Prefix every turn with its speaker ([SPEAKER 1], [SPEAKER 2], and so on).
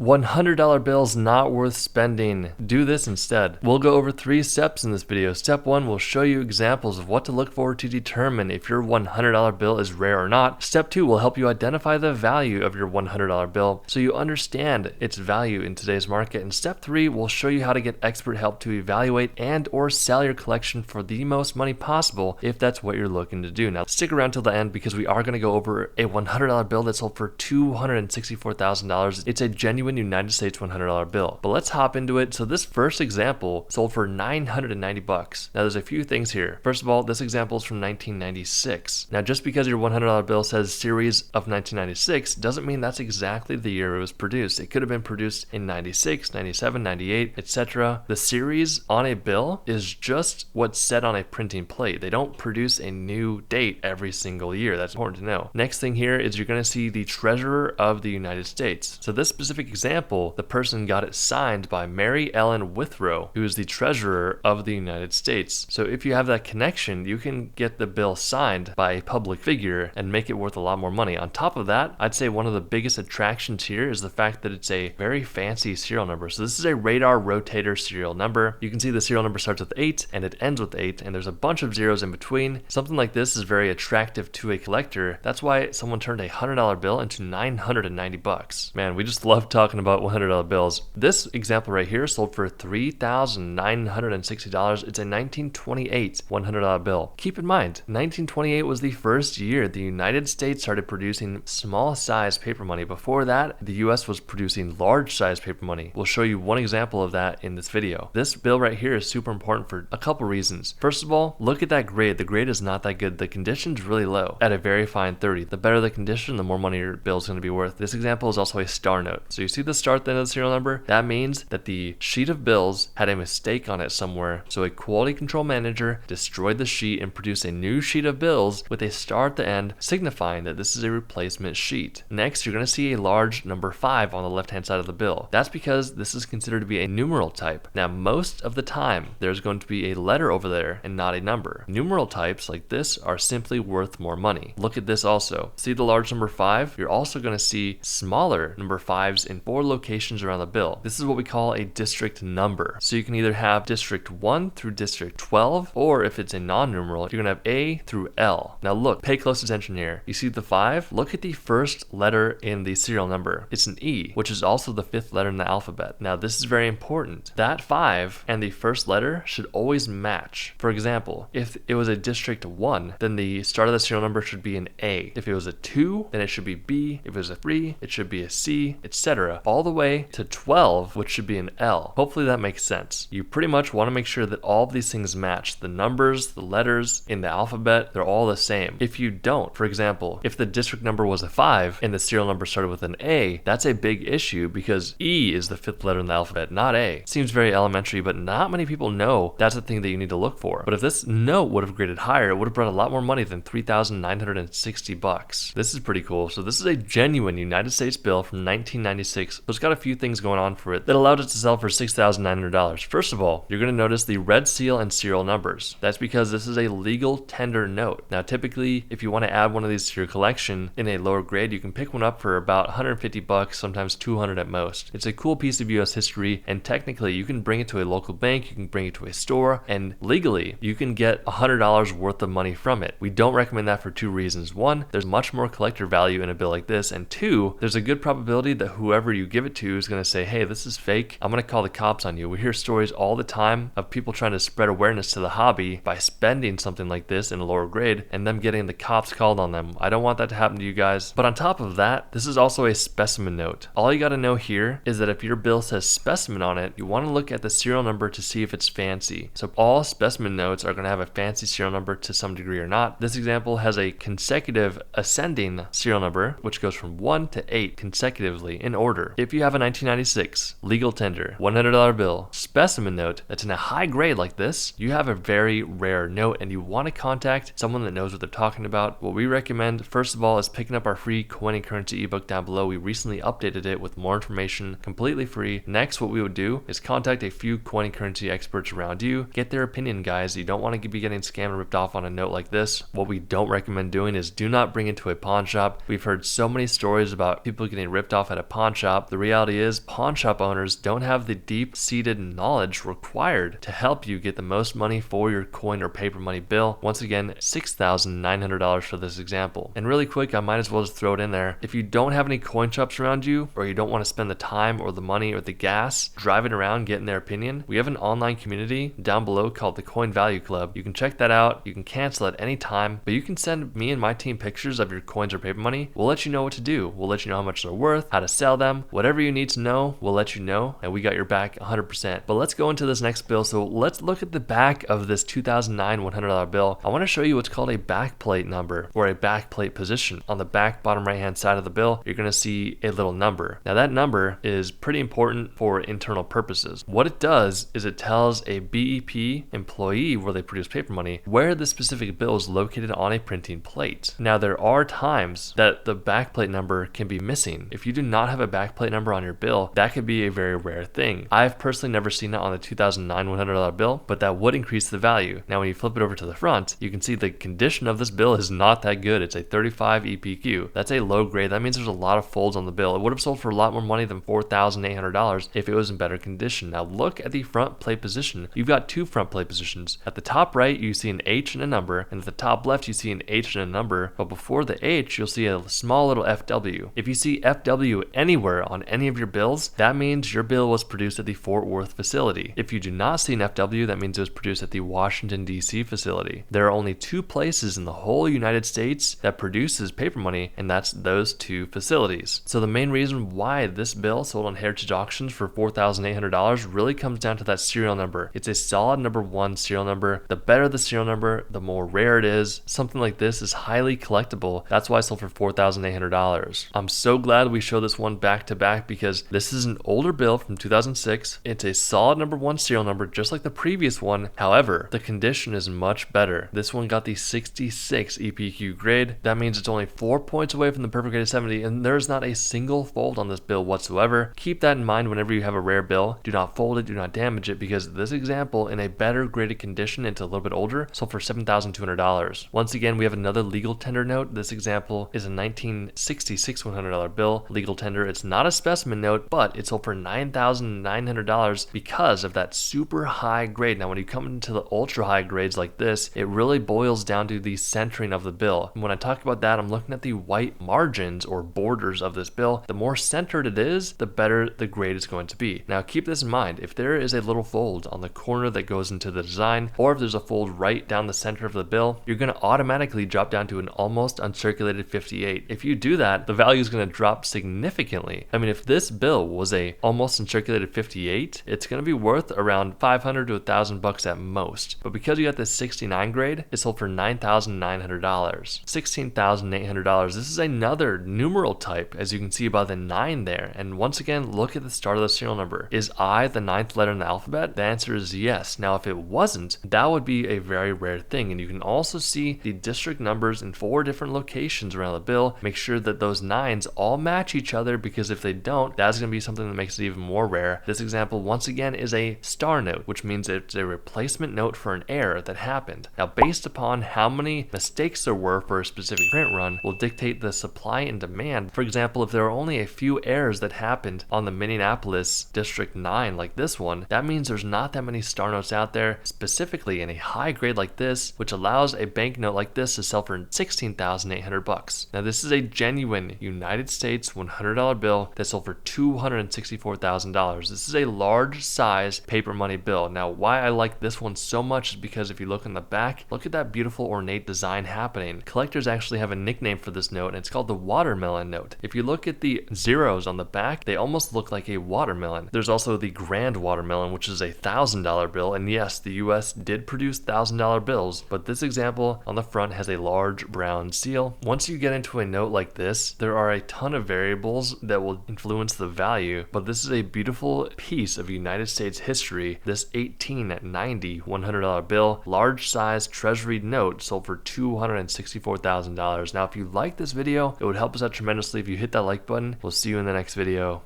[SPEAKER 1] $100 bills not worth spending? Do this instead. We'll go over 3 steps in this video. Step 1 will show you examples of what to look for to determine if your $100 bill is rare or not. Step 2 will help you identify the value of your $100 bill so you understand its value in today's market. And step 3 will show you how to get expert help to evaluate and or sell your collection for the most money possible if that's what you're looking to do. Now stick around till the end because we are going to go over a $100 bill that sold for $264,000. It's a genuine United States $100 bill. But let's hop into it. So this first example sold for $990. Now there's a few things here. First of all, this example is from 1996. Now just because your $100 bill says series of 1996 doesn't mean that's exactly the year it was produced. It could have been produced in 96, 97, 98, etc. The series on a bill is just what's said on a printing plate. They don't produce a new date every single year. That's important to know. Next thing here is you're going to see the Treasurer of the United States. So this specific example, the person got it signed by Mary Ellen Withrow, who is the Treasurer of the United States. So if you have that connection, you can get the bill signed by a public figure and make it worth a lot more money. On top of that, I'd say one of the biggest attractions here is the fact that it's a very fancy serial number. So this is a radar rotator serial number. You can see the serial number starts with 8 and it ends with 8, and there's a bunch of zeros in between. Something like this is very attractive to a collector. That's why someone turned a $100 bill into $990. Man, we just love talking about $100 bills. This example right here sold for $3,960. It's a 1928 $100 bill. Keep in mind, 1928 was the first year the United States started producing small size paper money. Before that, the US was producing large size paper money. We'll show you one example of that in this video. This bill right here is super important for a couple reasons. First of all, look at that grade. The grade is not that good. The condition's really low at a very fine 30. The better the condition, the more money your bill is going to be worth. This example is also a star note. So you see the star at the end of the serial number? That means that the sheet of bills had a mistake on it somewhere. So a quality control manager destroyed the sheet and produced a new sheet of bills with a star at the end, signifying that this is a replacement sheet. Next, you're going to see a large number 5 on the left-hand side of the bill. That's because this is considered to be a numeral type. Now, most of the time, there's going to be a letter over there and not a number. Numeral types like this are simply worth more money. Look at this also. See the large number 5? You're also going to see smaller number 5s in 4 locations around the bill. This is what we call a district number. So you can either have district 1 through district 12, or if it's a non-numeral, you're going to have A through L. Now look, pay close attention here. You see the 5? Look at the first letter in the serial number. It's an E, which is also the 5th letter in the alphabet. Now this is very important. That 5 and the first letter should always match. For example, if it was a district 1, then the start of the serial number should be an A. If it was a 2, then it should be B. If it was a 3, it should be a C, etc. All the way to 12, which should be an L. Hopefully that makes sense. You pretty much want to make sure that all of these things match. The numbers, the letters in the alphabet, they're all the same. If you don't, for example, if the district number was a 5 and the serial number started with an A, that's a big issue because E is the 5th letter in the alphabet, not A. Seems very elementary, but not many people know that's the thing that you need to look for. But if this note would have graded higher, it would have brought a lot more money than $3,960. This is pretty cool. So this is a genuine United States bill from 1996. So it's got a few things going on for it that allowed it to sell for $6,900. First of all, you're going to notice the red seal and serial numbers. That's because this is a legal tender note. Now, typically, if you want to add one of these to your collection in a lower grade, you can pick one up for about $150, sometimes $200 at most. It's a cool piece of US history, and technically, you can bring it to a local bank, you can bring it to a store, and legally, you can get $100 worth of money from it. We don't recommend that for 2 reasons. 1, there's much more collector value in a bill like this, and 2, there's a good probability that whoever you give it to is going to say, hey, this is fake, I'm going to call the cops on you. We hear stories all the time of people trying to spread awareness to the hobby by spending something like this in a lower grade and them getting the cops called on them. I don't want that to happen to you guys. But on top of that, this is also a specimen note. All you got to know here is that if your bill says specimen on it, you want to look at the serial number to see if it's fancy. So all specimen notes are going to have a fancy serial number to some degree or not. This example has a consecutive ascending serial number, which goes from 1 to 8 consecutively in order. If you have a 1996 legal tender $100 bill specimen note that's in a high grade like this, you have a very rare note and you want to contact someone that knows what they're talking about. What we recommend, first of all, is picking up our free coin and currency ebook down below. We recently updated it with more information, completely free. Next, what we would do is contact a few coin and currency experts around you, get their opinion, guys. You don't want to be getting scammed or ripped off on a note like this. What we don't recommend doing is do not bring it to a pawn shop. We've heard so many stories about people getting ripped off at a pawn shop shop, the reality is pawn shop owners don't have the deep-seated knowledge required to help you get the most money for your coin or paper money bill. Once again, $6,900 for this example. And really quick, I might as well just throw it in there. If you don't have any coin shops around you, or you don't want to spend the time or the money or the gas driving around getting their opinion, we have an online community down below called the Coin Value Club. You can check that out. You can cancel at any time, but you can send me and my team pictures of your coins or paper money. We'll let you know what to do. We'll let you know how much they're worth, how to sell them, whatever you need to know, we'll let you know, and we got your back 100%. But let's go into this next bill. So let's look at the back of this 2009 $100 bill. I want to show you what's called a backplate number, or a backplate position. On the back bottom right hand side of the bill, you're going to see a little number. Now that number is pretty important for internal purposes. What it does is it tells a BEP employee where they produce paper money where the specific bill is located on a printing plate. Now there are times that the backplate number can be missing. If you do not have a backplate number on your bill, that could be a very rare thing. I've personally never seen it on the 2009 $100 bill, but that would increase the value. Now when you flip it over to the front, you can see the condition of this bill is not that good. It's a 35 EPQ. That's a low grade. That means there's a lot of folds on the bill. It would have sold for a lot more money than $4,800 if it was in better condition. Now look at the front plate position. You've got two front plate positions. At the top right, you see an H and a number, and at the top left, you see an H and a number, but before the H, you'll see a small little FW. If you see FW anywhere on any of your bills, that means your bill was produced at the Fort Worth facility. If you do not see an FW, that means it was produced at the Washington, D.C. facility. There are only two places in the whole United States that produces paper money, and that's those two facilities. So the main reason why this bill sold on Heritage Auctions for $4,800 really comes down to that serial number. It's a solid number 1 serial number. The better the serial number, the more rare it is. Something like this is highly collectible. That's why I sold for $4,800. I'm so glad we showed this one back to back because this is an older bill from 2006. It's a solid number 1 serial number just like the previous one. However, the condition is much better. This one got the 66 EPQ grade. That means it's only 4 points away from the perfect grade of 70, and there's not a single fold on this bill whatsoever. Keep that in mind whenever you have a rare bill. Do not fold it, do not damage it, because this example in a better graded condition, it's a little bit older, sold for $7,200. Once again, we have another legal tender note. This example is a 1966 $100 bill. Legal tender, it's not a specimen note, but it sold for $9,900 because of that super high grade. Now, when you come into the ultra high grades like this, it really boils down to the centering of the bill. And when I talk about that, I'm looking at the white margins or borders of this bill. The more centered it is, the better the grade is going to be. Now, keep this in mind. If there is a little fold on the corner that goes into the design, or if there's a fold right down the center of the bill, you're going to automatically drop down to an almost uncirculated 58. If you do that, the value is going to drop significantly. I mean, if this bill was a almost uncirculated 58, it's going to be worth around $500 to $1,000 at most. But because you got this 69 grade, it sold for $9,900, $16,800. This is another numeral type, as you can see by the 9 there. And once again, look at the start of the serial number. Is I the 9th letter in the alphabet? The answer is yes. Now, if it wasn't, that would be a very rare thing. And you can also see the district numbers in 4 different locations around the bill. Make sure that those 9s all match each other, because if they don't, that's going to be something that makes it even more rare. This example, once again, is a star note, which means it's a replacement note for an error that happened. Now, based upon how many mistakes there were for a specific print run will dictate the supply and demand. For example, if there are only a few errors that happened on the Minneapolis District 9 like this one, that means there's not that many star notes out there, specifically in a high grade like this, which allows a banknote like this to sell for $16,800. Now, this is a genuine United States $100 bill that sold for $264,000. This is a large size paper money bill. Now, why I like this one so much is because if you look in the back, look at that beautiful ornate design happening. Collectors actually have a nickname for this note, and it's called the watermelon note. If you look at the zeros on the back, they almost look like a watermelon. There's also the grand watermelon, which is a $1,000 bill, and yes, the US did produce $1,000 bills, but this example on the front has a large brown seal. Once you get into a note like this, there are a ton of variables that will influence the value, but this is a beautiful piece of United States history. This 1890 $100 bill, large size treasury note, sold for $264,000. Now, if you like this video, it would help us out tremendously if you hit that like button. We'll see you in the next video.